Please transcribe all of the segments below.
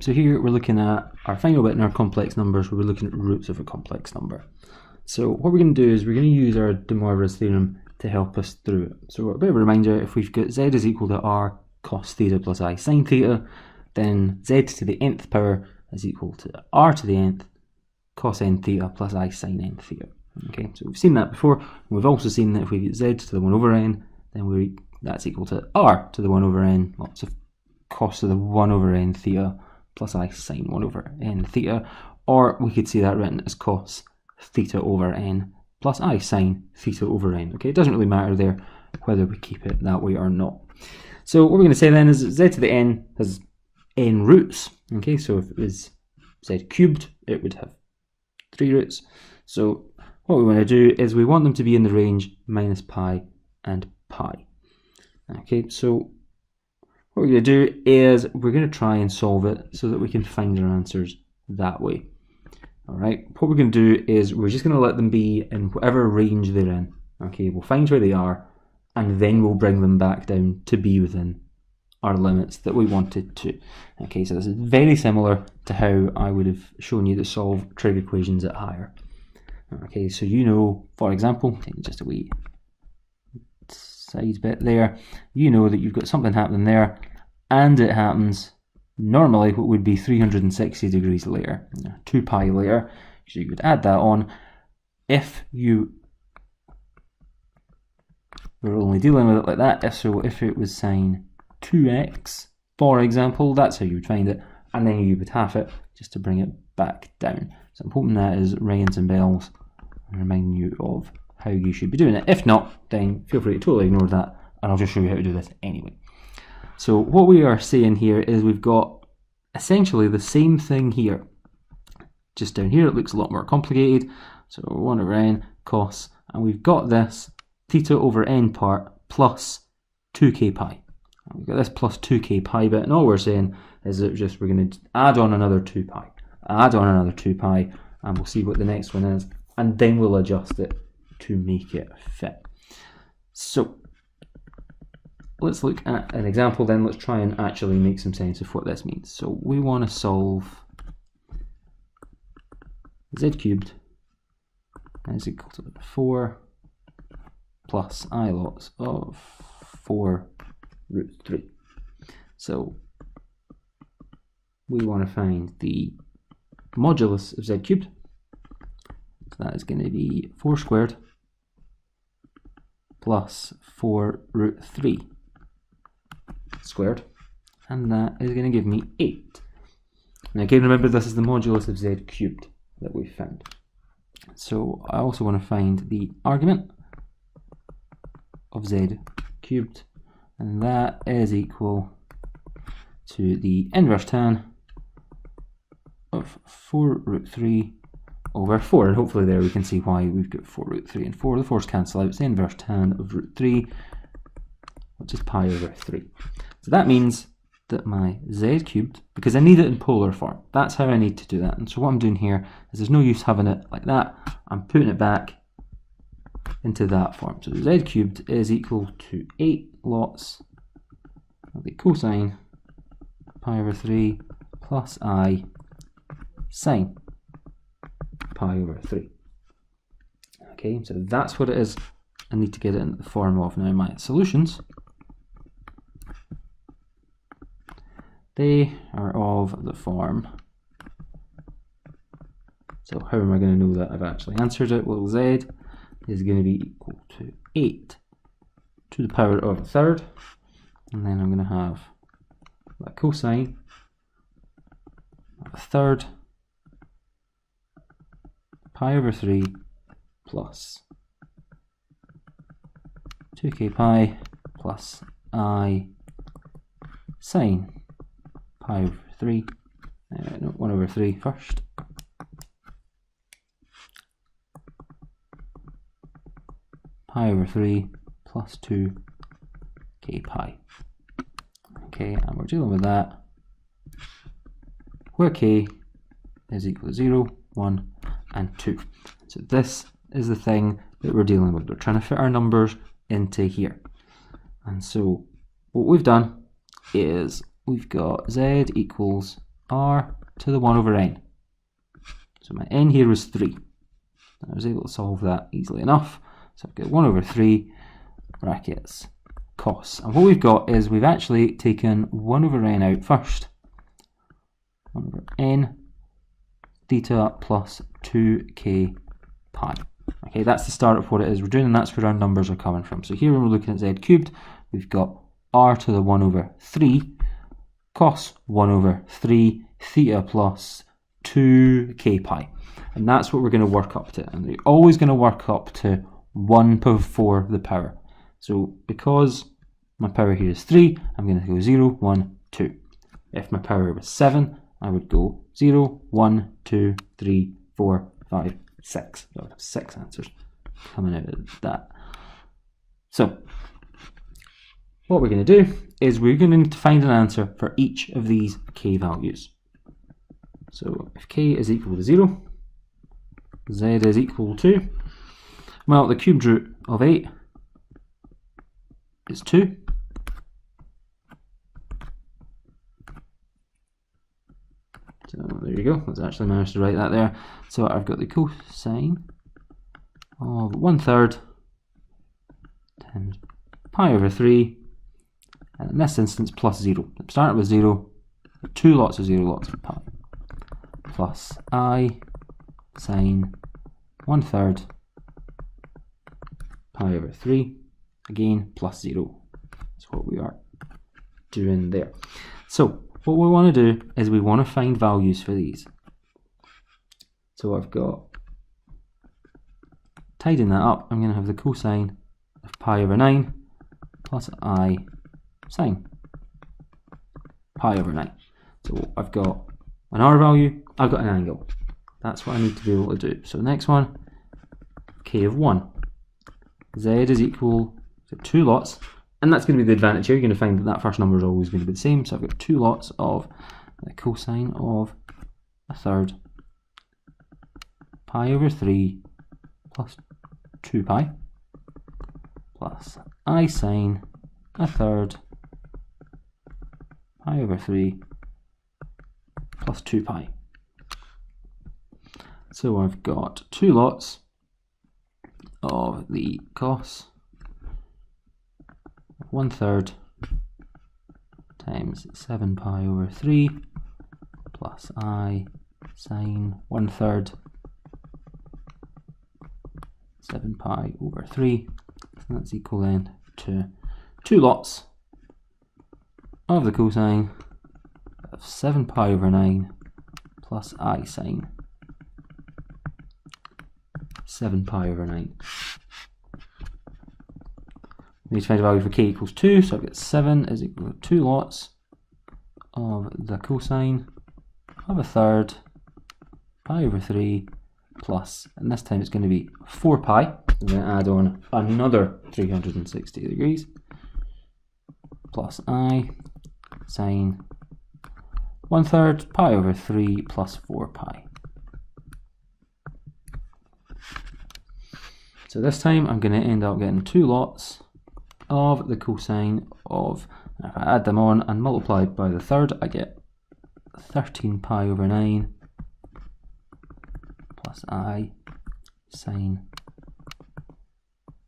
so here we're looking at our final bit in our complex numbers, where we're looking at roots of a complex number. So what we're going to do is we're going to use our De Moivre's theorem to help us through it. So a bit of a reminder, if we've got z is equal to r cos theta plus I sin theta, then z to the nth power is equal to r to the nth cos n theta plus I sin n theta. Okay, so we've seen that before, and we've also seen that if we get z to the 1 over n, then that's equal to r to the 1 over n, lots of cos to the 1 over n theta plus I sin 1 over n theta, or we could see that written as cos theta over n plus I sin theta over n. Okay, it doesn't really matter there whether we keep it that way or not. So what we're going to say then is that z to the n has n roots. Okay, so if it was z cubed, it would have 3 roots. So what we want to do is we want them to be in the range minus pi and pi. Okay, so what we're going to do is we're going to try and solve it so that we can find our answers that way. Alright, what we're going to do is we're just going to let them be in whatever range they're in. Okay, we'll find where they are, and then we'll bring them back down to be within our limits that we wanted to. Okay, so this is very similar to how I would have shown you to solve trig equations at higher. Okay, so you know, for example, take just a wee side bit there, you know that you've got something happening there, and it happens normally what would be 360 degrees later, 2 pi later, so you would add that on. If you were only dealing with it like that, if it was sine 2x, for example, that's how you would find it, and then you would half it just to bring it back down. So I'm hoping that is ringing some bells and reminding you of how you should be doing it. If not, then feel free to totally ignore that, and I'll just show you how to do this anyway. So what we are saying here is we've got essentially the same thing here. Just down here it looks a lot more complicated. So 1 over n cos, and we've got this theta over n part plus 2k pi. We've got this plus 2k pi bit, and all we're saying is that we're going to add on another 2 pi. Add on another 2 pi, and we'll see what the next one is, and then we'll adjust it to make it fit. So let's look at an example then. Let's try and actually make some sense of what this means. So we want to solve z cubed is equal to 4 plus I lots of 4 root 3. So we want to find the modulus of z cubed. So that is going to be 4 squared plus 4 root 3 squared, and that is going to give me 8. Now again, remember this is the modulus of z cubed that we found. So I also want to find the argument of z cubed, and that is equal to the inverse tan of 4 root 3 over 4, and hopefully there we can see why we've got 4 root 3 and 4. The 4's cancel out. It's the inverse tan of root 3, which is pi over 3. So that means that my z cubed, because I need it in polar form, that's how I need to do that. And so what I'm doing here is there's no use having it like that. I'm putting it back into that form. So z cubed is equal to 8 lots of the cosine pi over 3 plus I sine pi over 3. Okay, so that's what it is. I need to get it in the form of. Now my solutions, they are of the form. So how am I going to know that I've actually answered it? Well, z is going to be equal to 8 to the power of a third, and then I'm going to have the cosine of a third pi over 3 plus 2k pi plus I sine pi over 3, no, 1 over 3 first, pi over 3 plus 2k pi. Okay, and we're dealing with that where k is equal to 0, 1 and 2. So this is the thing that we're dealing with. We're trying to fit our numbers into here. And so what we've done is we've got z equals r to the 1 over n. So my n here was 3. I was able to solve that easily enough. So I've got 1 over 3 brackets cos. And what we've got is we've actually taken 1 over n out first. 1 over n theta plus 2k pi. Okay, that's the start of what it is we're doing, and that's where our numbers are coming from. So here when we're looking at z cubed, we've got r to the 1 over 3 cos 1 over 3 theta plus 2k pi. And that's what we're going to work up to. And we're always going to work up to 1 before the power. So because my power here is 3, I'm going to go 0, 1, 2. If my power was 7, I would go 0, 1, 2, 3, 4, 5, 6. So I would have 6 answers coming out of that. So what we're going to do is we're going to need to find an answer for each of these k values. So if k is equal to 0, z is equal to, well, the cubed root of 8 is 2. So there you go, let's actually manage to write that there. So I've got the cosine of 1/3 times pi over 3, and in this instance plus 0. I'm starting with 0, 2 lots of 0 lots of pi, plus I sine 1/3 pi over 3, again plus 0. That's what we are doing there. So what we want to do is we want to find values for these. So I've got, tidying that up, I'm going to have the cosine of pi over 9 plus I sine pi over 9. So I've got an r value, I've got an angle. That's what I need to be able to do. So next one, k of 1. Z is equal to 2 lots, and that's going to be the advantage here. You're going to find that that first number is always going to be the same. So I've got 2 lots of the cosine of 1/3 pi over 3 plus 2 pi plus I sine 1/3 pi over 3 plus 2 pi. So I've got 2 lots of the cos 1/3 times 7 pi over 3 plus I sine 1/3 7 pi over 3. So that's equal then to 2 lots of the cosine of 7 pi over 9 plus I sine 7 pi over 9. We need to find a value for k equals 2, so I've got 7 is equal to 2 lots of the cosine of 1/3 pi over 3 plus, and this time it's going to be 4 pi. I'm going to add on another 360 degrees plus I sine 1/3 pi over 3 plus 4 pi. So this time I'm going to end up getting 2 lots of the cosine of, if I add them on and multiply by the third, I get 13 pi over 9 plus I sine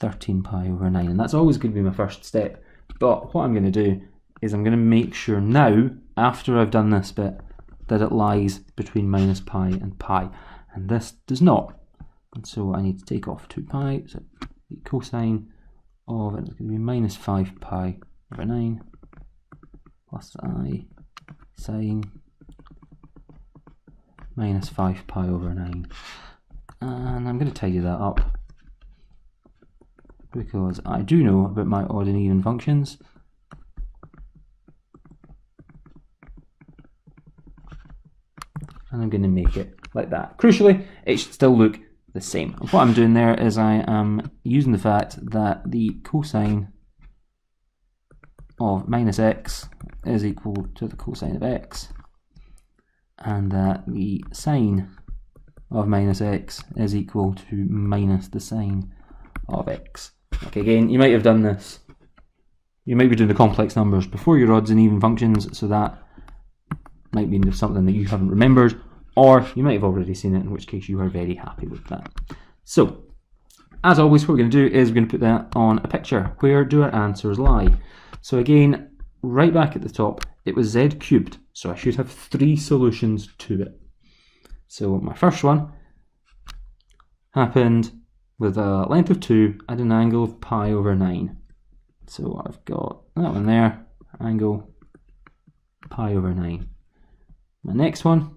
13 pi over 9. And that's always going to be my first step. But what I'm going to do is I'm going to make sure now, after I've done this bit, that it lies between minus pi and pi. And this does not. And so I need to take off 2 pi. So the cosine of it is going to be minus 5 pi over 9 plus I sine minus 5 pi over 9. And I'm going to tidy that up because I do know about my odd and even functions. And I'm going to make it like that. Crucially, it should still look the same. And what I'm doing there is I am using the fact that the cosine of minus x is equal to the cosine of x, and that the sine of minus x is equal to minus the sine of x. Okay, again, you might have done this. You might be doing the complex numbers before your odds and even functions, so that might be something that you haven't remembered, or you might have already seen it, in which case you are very happy with that. So, as always, what we're going to do is we're going to put that on a picture. Where do our answers lie? So again, right back at the top, it was z cubed, so I should have 3 solutions to it. So my first one happened with a length of 2 and an angle of pi over 9. So I've got that one there, angle pi over 9. My next one,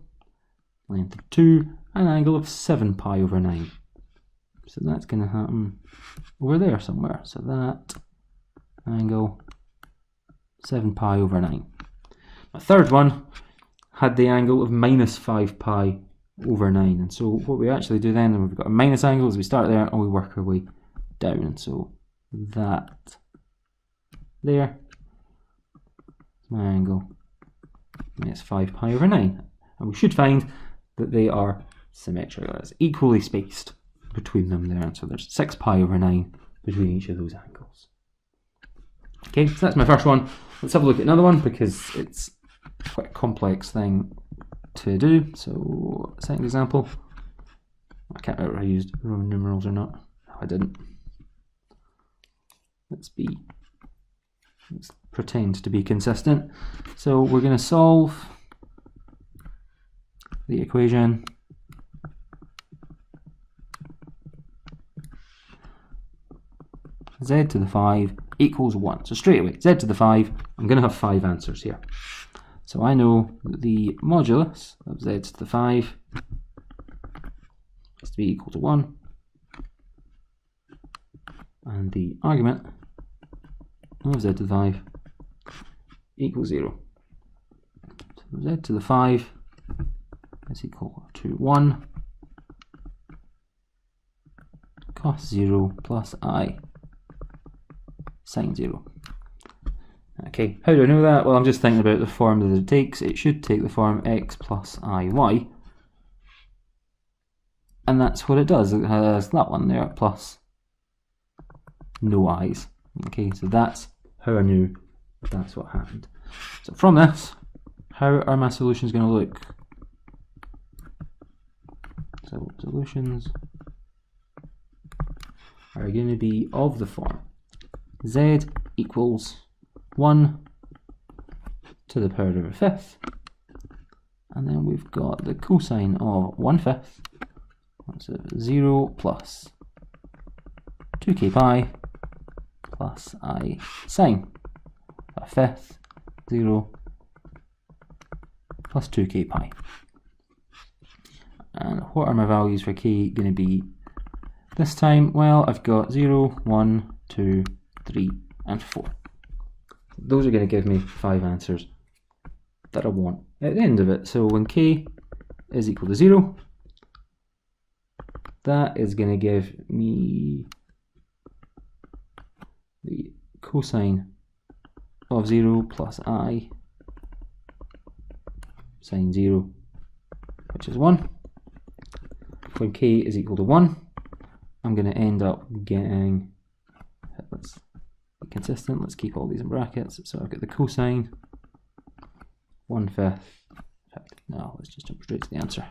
length of 2 and an angle of 7 pi over 9. So that's going to happen over there somewhere. So that angle 7 pi over 9. My third one had the angle of minus 5 pi over 9. And so what we actually do then, we've got a minus angle, is we start there and we work our way down. And so that there is my angle minus 5 pi over 9. And we should find that they are symmetrical. It's equally spaced between them there. And so there's 6 pi over 9 between each of those angles. Okay, so that's my first one. Let's have a look at another one because it's quite a complex thing to do. So, second example. I can't remember if I used Roman numerals or not. No, I didn't. Let's pretend to be consistent. So we're going to solve the equation z to the 5 equals 1. So straight away, z to the 5, I'm going to have 5 answers here. So I know that the modulus of z to the 5 has to be equal to 1. And the argument of z to the 5 equals 0. So z to the 5 is equal to 1 cos 0 plus I sine 0. Okay, how do I know that? Well, I'm just thinking about the form that it takes. It should take the form x plus iy. And that's what it does. It has that one there plus no i's. Okay, so that's how I knew that's what happened. So from this, how are my solutions going to look? So solutions are going to be of the form z equals 1 to the power of a fifth, and then we've got the cosine of 1/5, so 0 plus 2k pi plus I sine a fifth, 0 plus 2k pi. And what are my values for k going to be this time? Well, I've got 0, 1, 2, 3, and 4. Those are going to give me 5 answers that I want at the end of it. So when k is equal to 0, that is going to give me the cosine of 0 plus I sine 0, which is 1. When k is equal to 1, I'm going to end up getting, let's be consistent, let's keep all these in brackets. So I've got the cosine 1/5. No, let's just jump straight to the answer.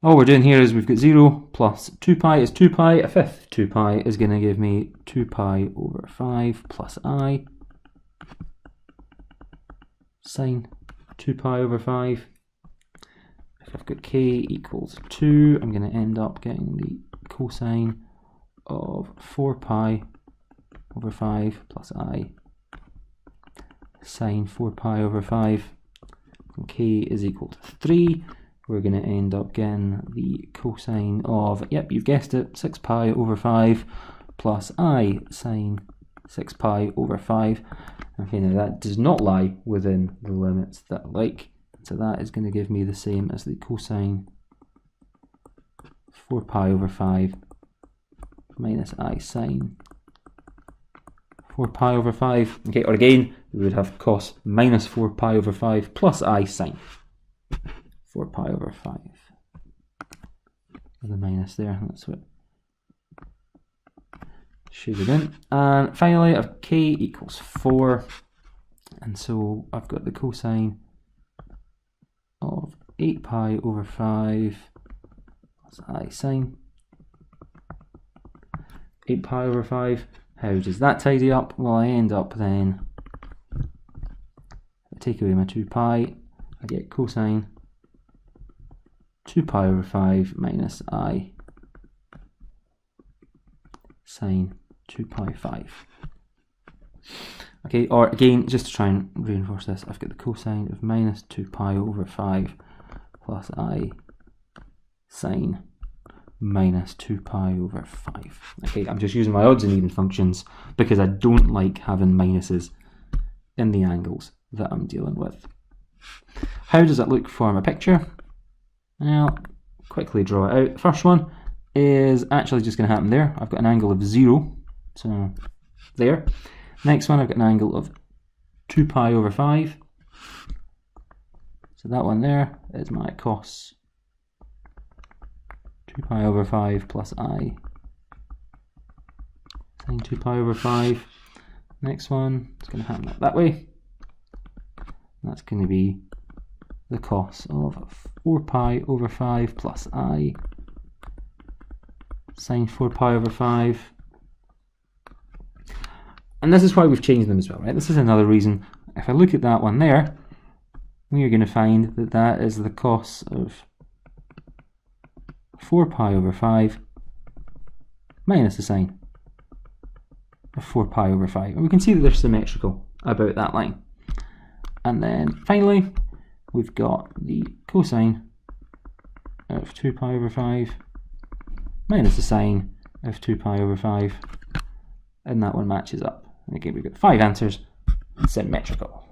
All we're doing here is we've got 0 plus 2 pi is 2 pi, a fifth 2 pi is going to give me 2 pi over 5 plus I sine 2 pi over 5. If I've got k equals 2, I'm going to end up getting the cosine of 4 pi over 5 plus I sine 4 pi over 5. When k is equal to 3, we're going to end up getting the cosine of, yep, you've guessed it, 6 pi over 5 plus I sine 6 pi over 5. Okay, now that does not lie within the limits that I like. So that is going to give me the same as the cosine 4 pi over 5 minus I sine 4 pi over 5. Okay, or again, we would have cos minus 4 pi over 5 plus I sine 4 pi over 5. With a minus there, that's what should have been. And finally, I have k equals 4. And so I've got the cosine of 8 pi over 5 plus I sine 8 pi over 5. How does that tidy up? Well, I end up then, I take away my 2 pi, I get cosine 2 pi over 5 minus I sine 2 pi 5. Okay, or again, just to try and reinforce this, I've got the cosine of minus 2 pi over 5 plus I sine minus 2 pi over 5. Okay, I'm just using my odds and even functions because I don't like having minuses in the angles that I'm dealing with. How does it look for my picture? Well, quickly draw it out. The first one is actually just going to happen there. I've got an angle of 0, so there. Next one, I've got an angle of 2 pi over 5. So that one there is my cos 2 pi over 5 plus I sine 2 pi over 5. Next one, it's going to happen that way. That's going to be the cos of 4 pi over 5 plus I sine 4 pi over 5. And this is why we've changed them as well, right? This is another reason. If I look at that one there, we are going to find that that is the cos of 4 pi over 5 minus the sine of 4 pi over 5. And we can see that they're symmetrical about that line. And then finally, we've got the cosine of 2 pi over 5 minus the sine of 2 pi over 5. And that one matches up. And again, we've got 5 answers, symmetrical.